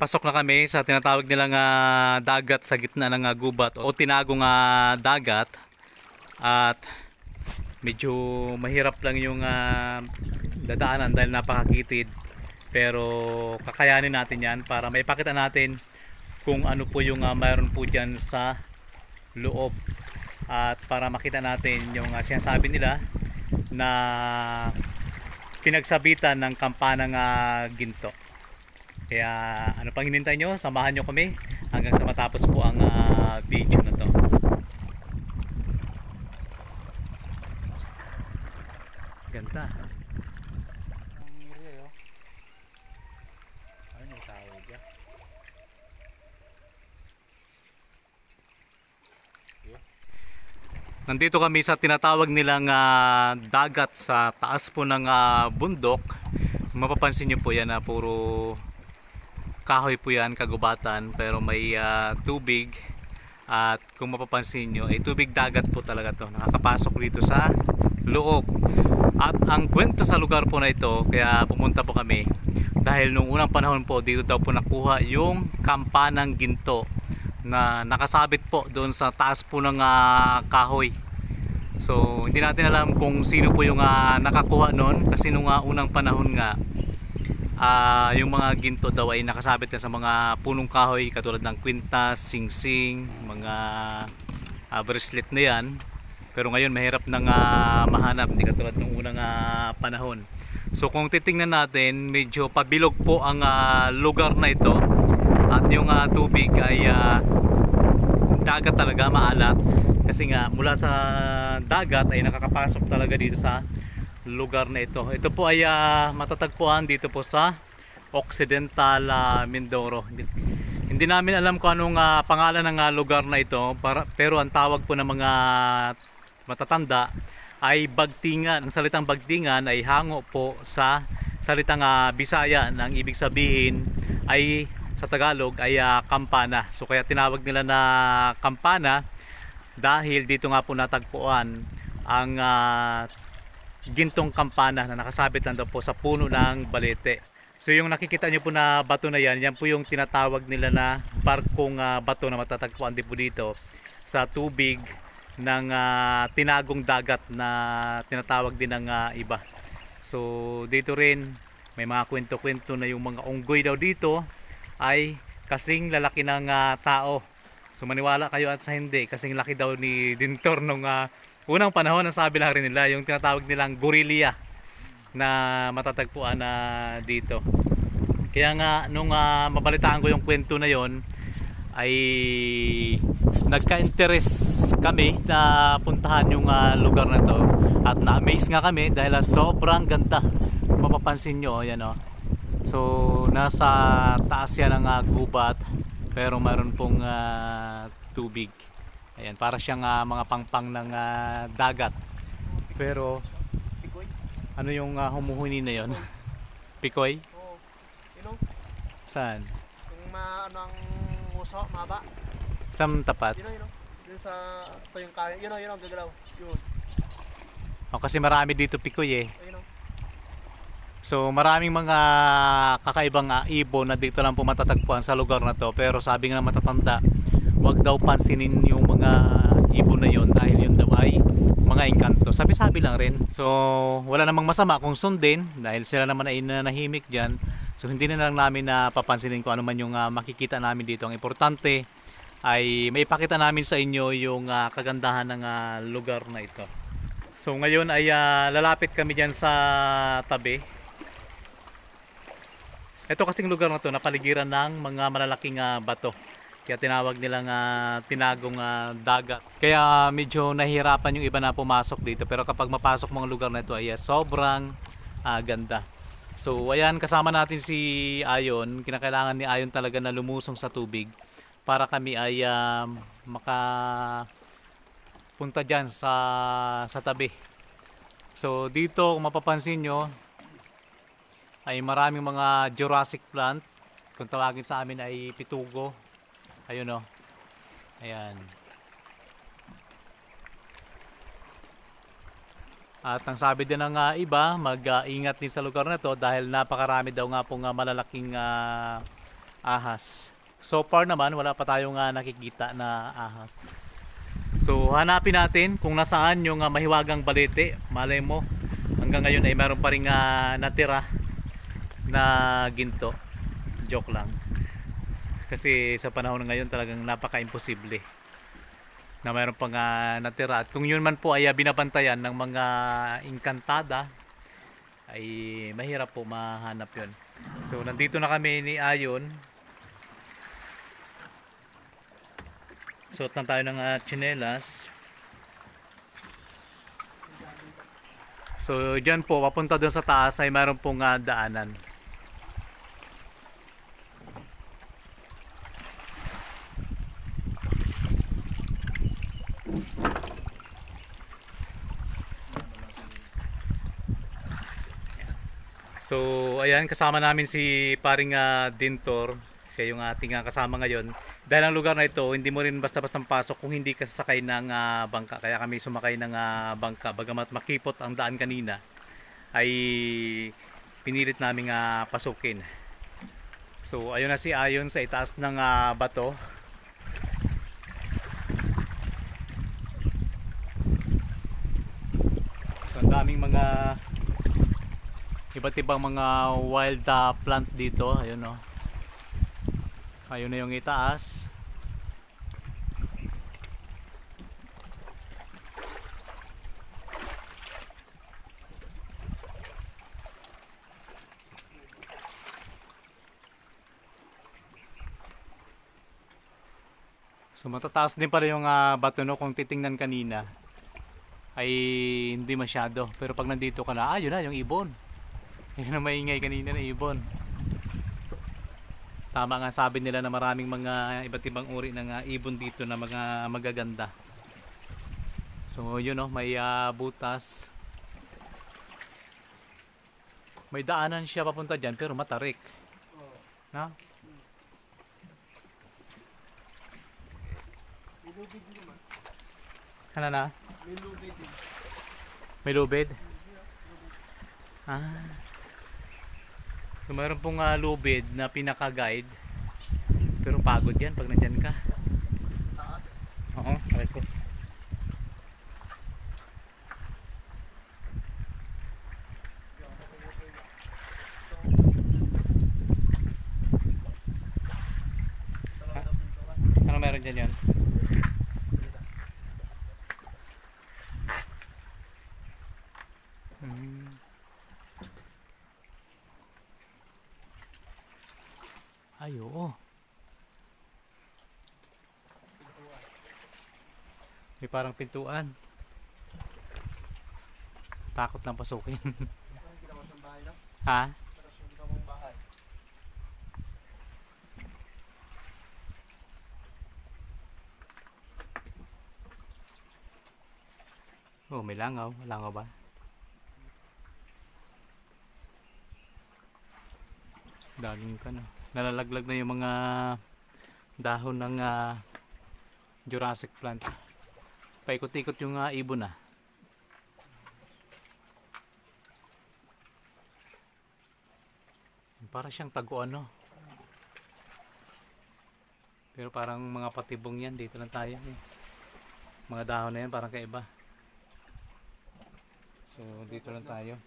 papasok na kami sa tinatawag nilang dagat sa gitna ng gubat o tinagong dagat. At medyo mahirap lang yung dadaanan dahil napakakitid. Pero kakayanin natin yan para maipakita natin kung ano po yung mayroon po dyan sa loob. At para makita natin yung sinasabi nila na pinagsabitan ng kampanang ginto. Kaya ano pang hinintay nyo, samahan nyo kami hanggang sa matapos po ang video na to. Ganda. Ano yung tawag dyan? Nandito kami sa tinatawag nilang dagat sa taas po ng bundok. Mapapansin nyo po yan na puro kahoy po yan, kagubatan, pero may tubig. At kung mapapansin nyo ay tubig dagat po talaga to, nakakapasok dito sa loob. At ang kwento sa lugar po na ito, kaya pumunta po kami, dahil nung unang panahon po dito daw po nakuha yung kampanang ginto na nakasabit po doon sa taas po ng kahoy. So hindi natin alam kung sino po yung nakakuha noon, kasi nung unang panahon nga yung mga ginto daw ay nakasabit na sa mga punong kahoy katulad ng kwintas, singsing, mga bracelet na yan. Pero ngayon mahirap nang mahanap, hindi katulad ng unang panahon. So kung titingnan natin, medyo pabilog po ang lugar na ito. At yung tubig ay dagat talaga, maalat. Kasi nga mula sa dagat ay nakakapasok talaga dito sa lugar na ito. Ito po ay matatagpuan dito po sa Occidental Mindoro. Hindi namin alam kung anong pangalan ng lugar na ito, pero ang tawag po ng mga matatanda ay Bagtingan. Ang salitang Bagtingan ay hango po sa salitang Bisaya, nang ibig sabihin ay sa Tagalog ay kampana. So kaya tinawag nila na kampana dahil dito nga po natagpuan ang gintong kampana na nakasabit lang daw po sa puno ng balete. So yung nakikita nyo po na bato na yan, yan po yung tinatawag nila na barkong bato na matatagpuan din po dito sa tubig ng tinagong dagat na tinatawag din ng iba. So dito rin may mga kwento-kwento na yung mga unggoy daw dito ay kasing lalaki ng tao. So maniwala kayo at sa hindi, kasing laki daw ni Dintor nung unang panahon. Ang sabi lang rin nila yung tinatawag nilang gorilya na matatagpuan na dito. Kaya nga nung mabalitaan ko yung kwento na yon ay nagka-interest kami na puntahan yung lugar na to. At na-amaze nga kami dahil sobrang ganda. Mapapansin nyo, yan o. So nasa taas yan ng gubat, pero mayroon pong tubig. Ayan, para siyang mga pangpang ng dagat. Pero ano yung humuhuni na yon? Pikoy? Oo. Yun o. Saan? Yung anong muso, mahaba. Saan tapat? Yun o, yun o. Yun sa, ito yung kaya. Yun o, gagalaw. Yun. O, kasi marami dito pikoy eh. Yun o. So maraming mga kakaibang ibon na dito lang po matatagpuan sa lugar na to. Pero sabi nga matatanda, wag daw pansinin yung mga ibon na yon dahil yun daw ay mga engkanto. Sabi-sabi lang rin. So wala namang masama kung sundin dahil sila naman ay nanahimik dyan. So hindi na lang namin papansinin kung ano man yung makikita namin dito. Ang importante ay maipakita namin sa inyo yung kagandahan ng lugar na ito. So ngayon ay lalapit kami dyan sa tabi. Ito kasing lugar na to napaligiran ng mga malalaking bato. Kaya tinawag nilang tinagong dagat. Kaya medyo nahihirapan yung iba na pumasok dito. Pero kapag mapasok mga lugar na ito ay sobrang ganda. So ayan, kasama natin si Ayon. Kinakailangan ni Ayon talaga na lumusong sa tubig para kami ay makapunta dyan sa tabi. So dito kung mapapansin nyo ay maraming mga Jurassic plant. Kung tawagin sa amin ay pitugo. Ayun o. Ayan. At ang sabi din ng iba, mag-ingat din sa lugar na to dahil napakarami daw nga pong malalaking ahas. So far naman wala pa tayong nakikita na ahas. So hanapin natin kung nasaan yung mahiwagang balete. Malay mo hanggang ngayon ay meron pa ring natira na ginto. Joke lang. Kasi sa panahon ngayon talagang napaka-imposible na mayroon pang natira. At kung yun man po ay binabantayan ng mga engkantada, ay mahirap po mahanap yun. So nandito na kami ni Ayon. Suot lang tayo ng tsinelas. So dyan po, papunta doon sa taas ay mayroon pong daanan. So ayan, kasama namin si paring Dintor. Siya yung ating kasama ngayon. Dahil ang lugar na ito, hindi mo rin basta-basta pasok kung hindi ka sasakay ng bangka. Kaya kami sumakay ng bangka. Bagamat makipot ang daan kanina, ay pinilit namin pasukin. So ayun na si Ayon sa itaas ng bato. So ang daming mga iba't ibang mga wild plant dito. Ayun o. Ayun na yung itaas. So matataas din pala yung bato no, kung titingnan kanina ay hindi masyado. Pero pag nandito ka na, ayun na yung ibon. Yun ang maingay kanina na ibon. Tama nga sabi nila na maraming mga iba't ibang uri ng ibon dito na mga magaganda. So yun may butas. May daanan siya papunta dyan pero matarik. Na? Ano na? May lubid. So mayroon pong lubid na pinaka-guide. Pero pagod yan pag nandyan ka. Taas. Oo, okay ko. Ano meron dyan yan? Ay, oo. May parang pintuan. Takot lang pasukin. Ha? Oh, may langaw. Langaw ba? Daling ka na. Nalalaglag na yung mga dahon ng Jurassic plant. Paikot-ikot yung ibon na. Para siyang taguan no. Pero parang mga patibong yan. Dito lang tayo mga dahon na yan parang kaiba. So dito lang tayo.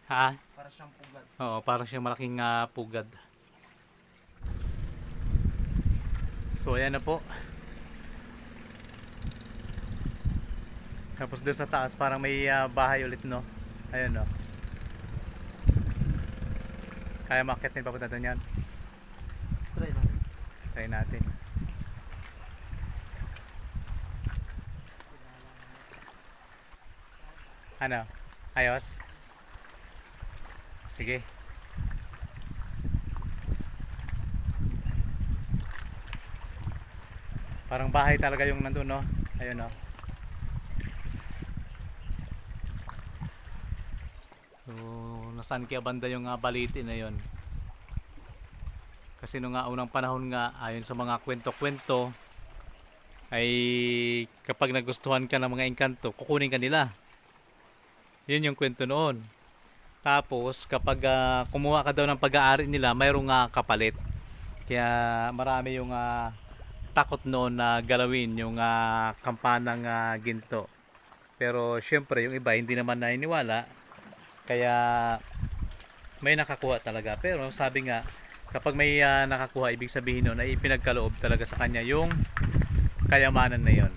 Ha? Para siyang pugad. Oo, para siyang malaking pugad. So ayan na po. Tapos doon sa taas parang may bahay ulit no. Ayun no. Kaya maakyat papunta doon yan. Try natin. Try natin. Ano? Ayos? Sige. Parang bahay talaga yung nandun no. Ayun no. So, nasaan kaya banda yung baliti na yon? Kasi nung unang panahon nga, ayon sa mga kwento-kwento, ay kapag nagustuhan ka ng mga engkanto, kukunin ka nila. Yun yung kwento noon. Tapos kapag kumuha ka daw ng pag-aari nila, mayroong kapalit. Kaya marami yung takot noon na galawin yung kampanang ginto. Pero syempre yung iba hindi naman naniniwala. Kaya may nakakuha talaga. Pero sabi nga, kapag may nakakuha, ibig sabihin nun ay pinagkaloob talaga sa kanya yung kayamanan na yon.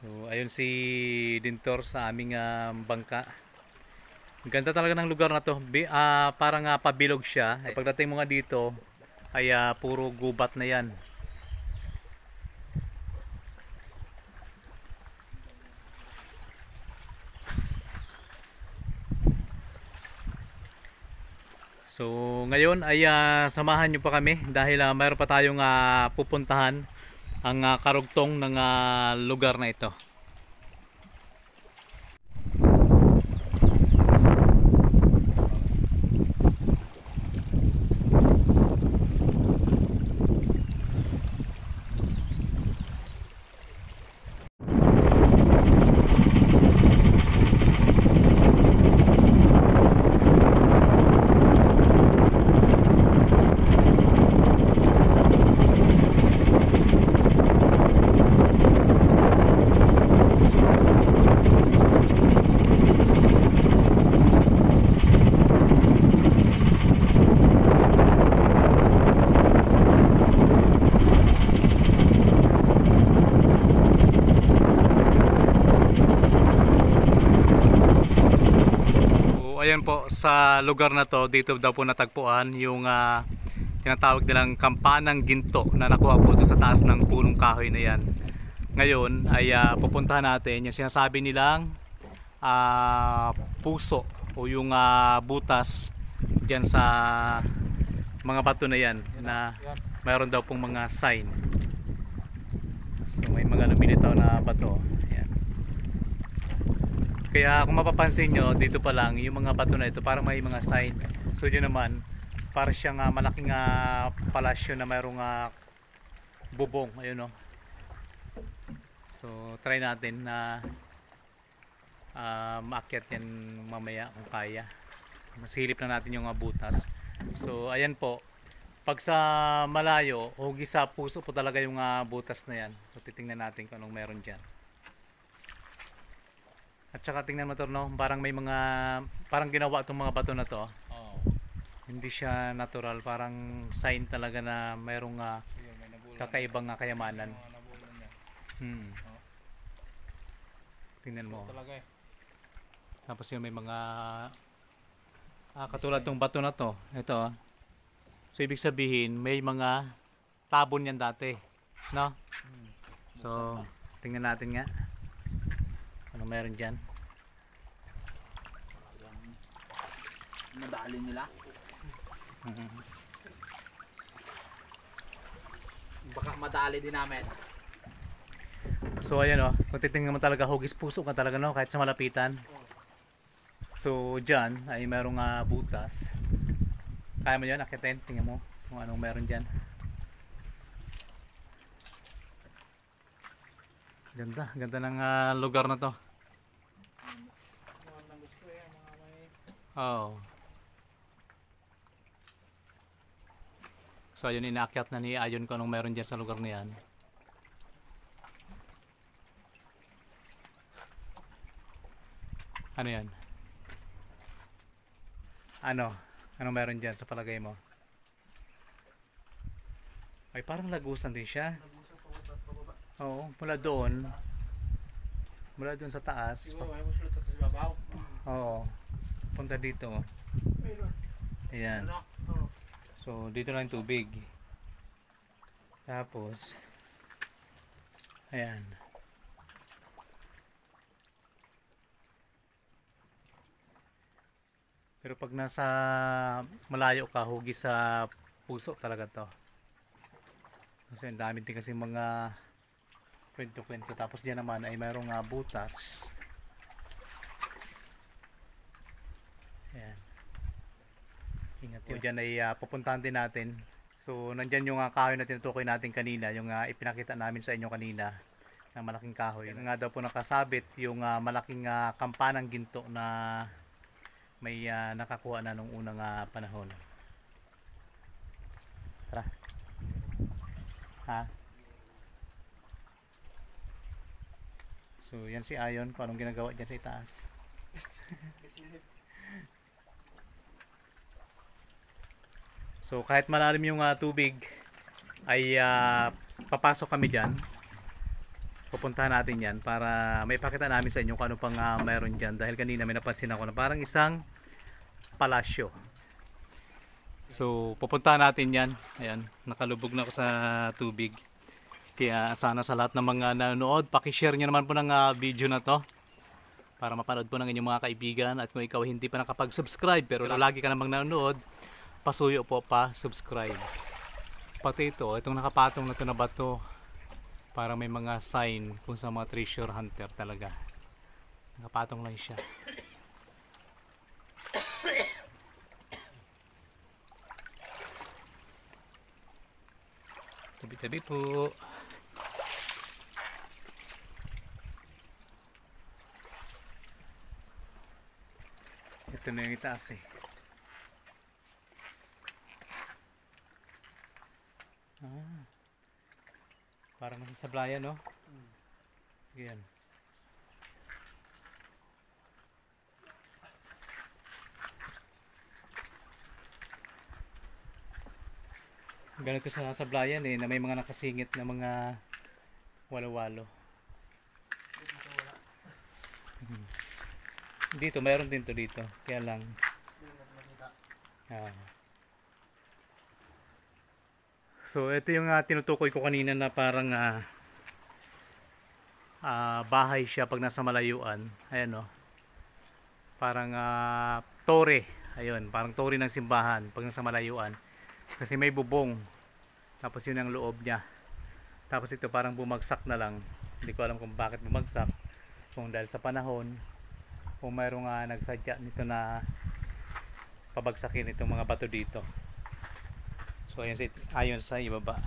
So ayun si Dintor sa aming bangka. Ang ganda talaga ng lugar na to. Parang pabilog siya. Pagdating mo nga dito ay puro gubat na yan. So ngayon ay samahan nyo pa kami dahil mayroon pa tayong pupuntahan ang karugtong ng lugar na ito. Ayan po, sa lugar na to, dito daw po natagpuan yung tinatawag nilang kampanang ginto na nakuha po doon sa taas ng punong kahoy na yan. Ngayon ay pupuntahan natin yung sinasabi nilang puso o yung butas dyan sa mga bato na yan na mayroon daw pong mga sign. So may mga lumilitaw na bato. Kaya kung mapapansin nyo, dito pa lang, yung mga bato na ito, parang may mga sign. So yun naman, para siyang malaking palasyo na mayroong bubong. Ayun o. So try natin na maakyat yan mamaya kung kaya. Masilip na natin yung butas. So ayan po. Pag sa malayo, hugis sa puso po talaga yung butas na yan. So titingnan natin kung anong meron dyan. At saka tingnan mo to, no? Parang may mga, parang ginawa itong mga bato na to. Oo. Hindi siya natural, parang sign talaga na mayroong kakaibang kayamanan. Tingnan mo. Talaga eh. Tapos yun may mga katulad tong bato na to. Ito. So ibig sabihin may mga tabon yan dati, no? So tingnan natin nga. Ano meron dyan? Nadali nila. Baka madali din namin. So ayan o, kung titingnan mo talaga, hugis puso ka talaga, no? Kahit sa malapitan. So dyan ay merong butas. Kaya mo yun, akitin, tingnan mo kung anong meron dyan. Ganda, ganda ng lugar na to. Oh. So yun, inaakyat na ni Ayon ko anong meron dyan sa lugar na yan. Ano yan? Ano? Anong meron dyan sa palagay mo? Ay, parang lagusan din siya. Oo, mula doon. Mula doon sa taas. Oo. Punta dito. Ayan. So, dito lang yung tubig. Tapos, ayan. Pero pag nasa malayo ka, hugis sa puso talaga to. Kasi ang dami din kasi mga kwento-kwento. Tapos diyan naman ay mayroong butas. Ayan. Ingat yun. Diyan ay pupuntahan din natin So nandyan yung kahoy na tinutukoy natin kanina, yung ipinakita namin sa inyo kanina na malaking kahoy. Yan nga daw po nakasabit yung malaking kampanang ginto na may nakakuha na nung unang panahon. Tara. Ha? So yan si Ayon, kung anong ginagawa dyan sa itaas. So kahit malalim yung tubig ay papasok kami dyan. Pupuntahan natin yan para may pakita namin sa inyo kung ano pang mayroon dyan. Dahil kanina may napansin ako na parang isang palasyo. So pupuntahan natin yan. Ayan, nakalubog na ako sa tubig. Kaya sana sa lahat ng mga nanonood, pakishare nyo naman po ng video na to para mapanood po ng inyong mga kaibigan. At kung ikaw hindi pa nakapag-subscribe pero lagi ka namang nanonood, pasuyo po pa subscribe. Pati itong nakapatong na ito na bato, para may mga sign kung sa mga treasure hunter talaga. Nakapatong lang siya. Tabi-tabi po. Ito na yung itaas eh. Parang nasa sablayan, no? Ayan. Ganito sa sablayan eh, na may mga nakasingit na mga walo-walo. Dito, mayroon din to dito. Kaya lang. So, ito yung tinutukoy ko kanina na parang bahay siya pag nasa malayuan. Ayan o. Parang tore. Ayun, parang tore ng simbahan pag nasa malayuan. Kasi may bubong. Tapos yun ang loob niya. Tapos ito parang bumagsak na lang. Hindi ko alam kung bakit bumagsak. Kung dahil sa panahon, kung mayroong nagsadya nito na pabagsakin itong mga bato dito. So ayon sa ibaba.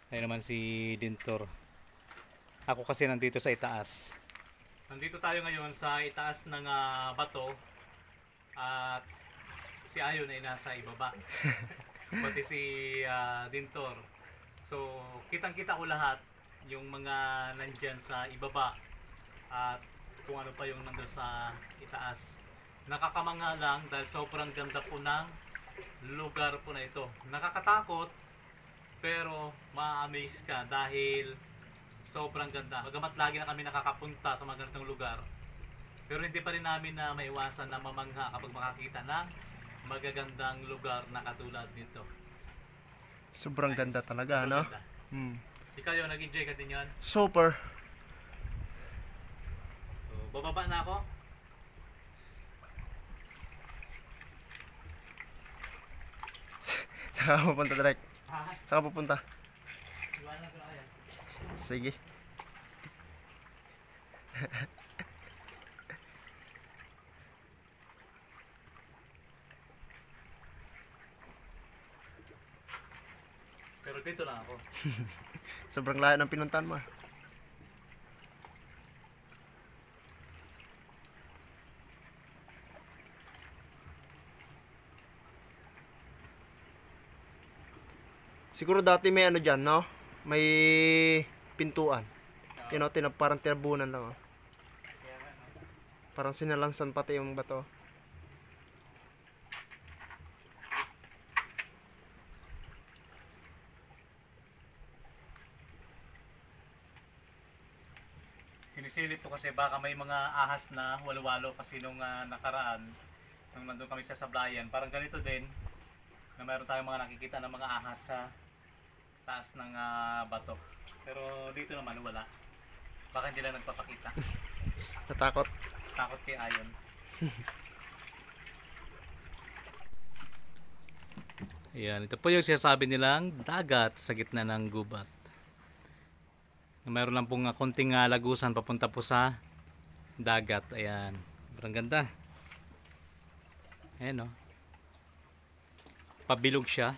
Ayun naman si Dintor. Ako kasi nandito sa itaas. Nandito tayo ngayon sa itaas ng bato. At si Ayon ay nasa ibaba. Pati si Dintor. So kitang-kita ko lahat yung mga nandyan sa ibaba. At kung ano pa yung nandun sa itaas. Nakakamanga lang dahil sobrang ganda po ng lugar po na ito. Nakakatakot pero ma-amaze ka dahil sobrang ganda. Bagamat lagi na kami nakakapunta sa mga ganitong lugar, pero hindi pa rin namin na maiwasan na mamangha kapag makakita ng magagandang lugar na katulad nito. Sobrang ganda talaga, no? Ganda. Ikaw yun, nag-enjoy ka din yun? Super. Bababa na ako. Saka ka pupunta direct? Saka pupunta? Iwanan ko na kaya. Sige. Pero dito lang ako. Sobrang layo ng pinuntahan mo. Siguro dati may ano dyan, no? May pintuan. You know, parang tinabunan lang, oh. Parang sinalansan pati yung bato. Sinisilip ko kasi baka may mga ahas na walo-walo kasi nung nakaraan, nung nandun kami sa sablayan, parang ganito din, na mayroon tayong mga nakikita ng mga ahas sa taas ng bato. Pero dito naman wala. Baka hindi lang nagpapakita. Natakot. Takot kay Ayon. Ayan, ito po yung sinasabi nilang dagat sa gitna ng gubat. Mayroon lang pong konting lagusan papunta po sa dagat. Ayan. Sobrang ganda. Ayan, no? Pabilog siya.